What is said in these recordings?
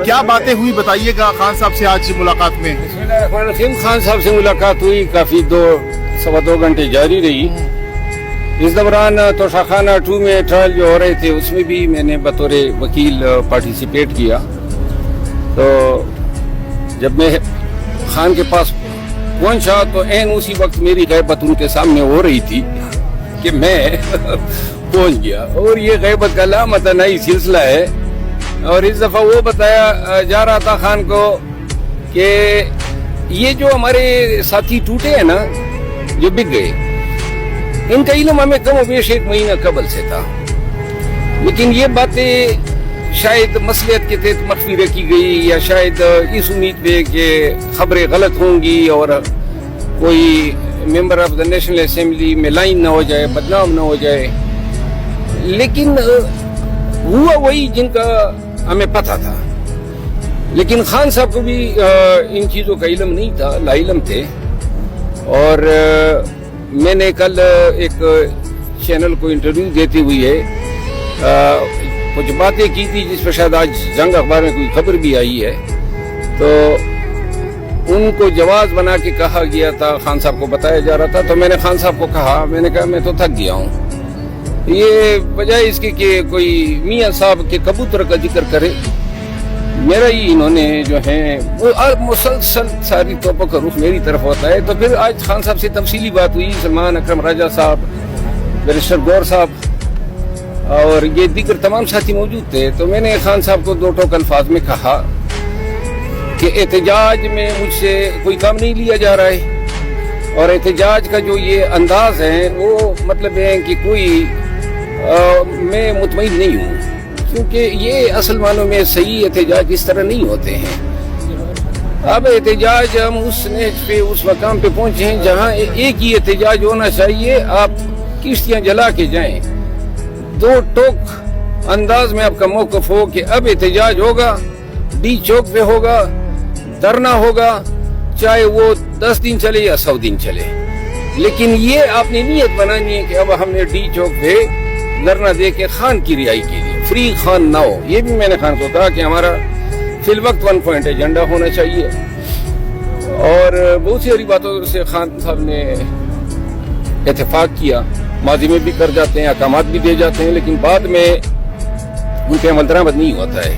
کیا باتیں ہوئی بتائیے گا خان صاحب سے آج ملاقات میں؟ خان صاحب سے ملاقات ہوئی، کافی 2 گھنٹے جاری رہی۔ اس دوران توشہ خانہ 2 میں ٹرائل جو ہو رہے تھے اس میں بھی میں نے بطور وکیل پارٹیسپیٹ کیا۔ تو جب میں خان کے پاس پہنچا تو عین اسی وقت میری غیبت ان کے سامنے ہو رہی تھی کہ میں پہنچ گیا، اور یہ غیبت کا لامتناہی سلسلہ ہے۔ اور اس دفعہ وہ بتایا جا رہا تھا خان کو کہ یہ جو ہمارے ساتھی ٹوٹے ہیں نا، جو بک گئے، ان کا علم ہمیں کم و بیش 1 مہینہ قبل سے تھا، لیکن یہ باتیں شاید مصلحت کے تحت مخفی رکھی گئی، یا شاید اس امید پہ کہ خبریں غلط ہوں گی اور کوئی member of the national assembly میں لائن نہ ہو جائے، بدنام نہ ہو جائے۔ لیکن ہوا وہی جن کا ہمیں پتہ تھا، لیکن خان صاحب کو بھی ان چیزوں کا علم نہیں تھا، لا علم تھے۔ اور میں نے کل ایک چینل کو انٹرویو دیتے ہوئے کچھ باتیں کی تھی جس پر شاید آج جنگ اخبار میں کوئی خبر بھی آئی ہے، تو ان کو جواز بنا کے کہا گیا تھا، خان صاحب کو بتایا جا رہا تھا۔ تو میں نے خان صاحب کو کہا، میں نے کہا میں تو تھک گیا ہوں، یہ بجائے اس کے کہ کوئی میاں صاحب کے کبوتر کا ذکر کرے، میرا ہی انہوں نے جو ہیں وہ مسلسل ساری توپوں کا رخ میری طرف ہوتا ہے۔ تو پھر آج خان صاحب سے تفصیلی بات ہوئی، سلمان اکرم راجہ صاحب، بیرسٹر گور صاحب اور یہ دیگر تمام ساتھی موجود تھے۔ تو میں نے خان صاحب کو 2 ٹوک الفاظ میں کہا کہ احتجاج میں مجھ سے کوئی کام نہیں لیا جا رہا ہے، اور احتجاج کا جو یہ انداز ہے وہ مطلب ہے کہ کوئی میں مطمئن نہیں ہوں، کیونکہ یہ اصل معنوں میں صحیح احتجاج اس طرح نہیں ہوتے ہیں۔ اب احتجاج ہم اس نیچ پہ، اس مقام پہ پہنچے ہیں جہاں ایک ہی احتجاج ہونا چاہیے، آپ کشتیاں جلا کے جائیں۔ 2 ٹوک انداز میں آپ کا موقف ہو کہ اب احتجاج ہوگا، ڈی چوک پہ ہوگا، دھرنا ہوگا، چاہے وہ 10 دن چلے یا 100 دن چلے، لیکن یہ آپ نے نیت بنانی ہے کہ اب ہم نے ڈی چوک پہ دھرنا دے کے خان کی رہائی کے لیے، فری خان نہ ہو۔ یہ بھی میں نے خان کو کہا کہ ہمارا فی الوقت 1 پوائنٹ ایجنڈا ہونا چاہیے۔ اور بہت سی ساری باتوں سے خان صاحب نے اتفاق کیا، ماضی میں بھی کر جاتے ہیں، احکامات بھی دے جاتے ہیں، لیکن بعد میں ان کے عمل درآمد نہیں ہوتا ہے۔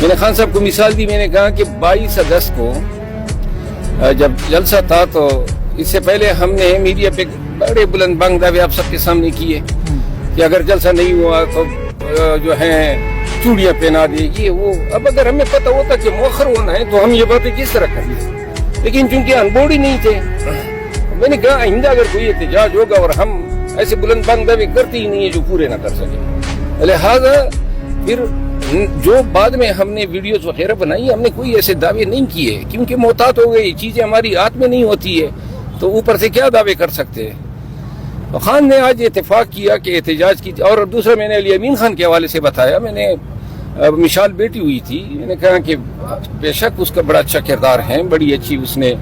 میں نے خان صاحب کو مثال دی، میں نے کہا کہ 22 اگست کو جب جلسہ تھا تو اس سے پہلے ہم نے میڈیا پہ بڑے بلند بانگ دعوے آپ سب کے سامنے کیے کہ اگر جلسہ نہیں ہوا تو جو ہیں چوڑیاں پہنا دے، یہ وہ۔ اب اگر ہمیں پتہ ہوتا کہ مؤخر ہونا ہے تو ہم یہ باتیں کس طرح کریں، لیکن چونکہ ان بورڈ ہی نہیں تھے، میں نے کہا آئندہ اگر کوئی احتجاج ہوگا اور ہم ایسے بلند بانگ دعوے کرتے ہی نہیں ہیں جو پورے نہ کر سکیں، لہذا پھر جو بعد میں ہم نے ویڈیوز وغیرہ بنائی، ہم نے کوئی ایسے دعوے نہیں کیے، کیونکہ محتاط ہو گئی، چیزیں ہماری ہاتھ میں نہیں ہوتی ہے تو اوپر سے کیا دعوے کر سکتے ہیں۔ خان نے آج اتفاق کیا کہ احتجاج کی، اور دوسرا میں نے علی امین خان کے حوالے سے بتایا، میں نے مشال بیٹی ہوئی تھی، میں نے کہا کہ بے شک اس کا بڑا اچھا کردار ہے، بڑی اچھی اس نے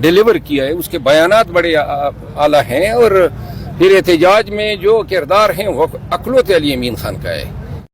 ڈیلیور کیا ہے، اس کے بیانات بڑے اعلیٰ ہیں، اور پھر احتجاج میں جو کردار ہیں وہ اکلوت علی امین خان کا ہے۔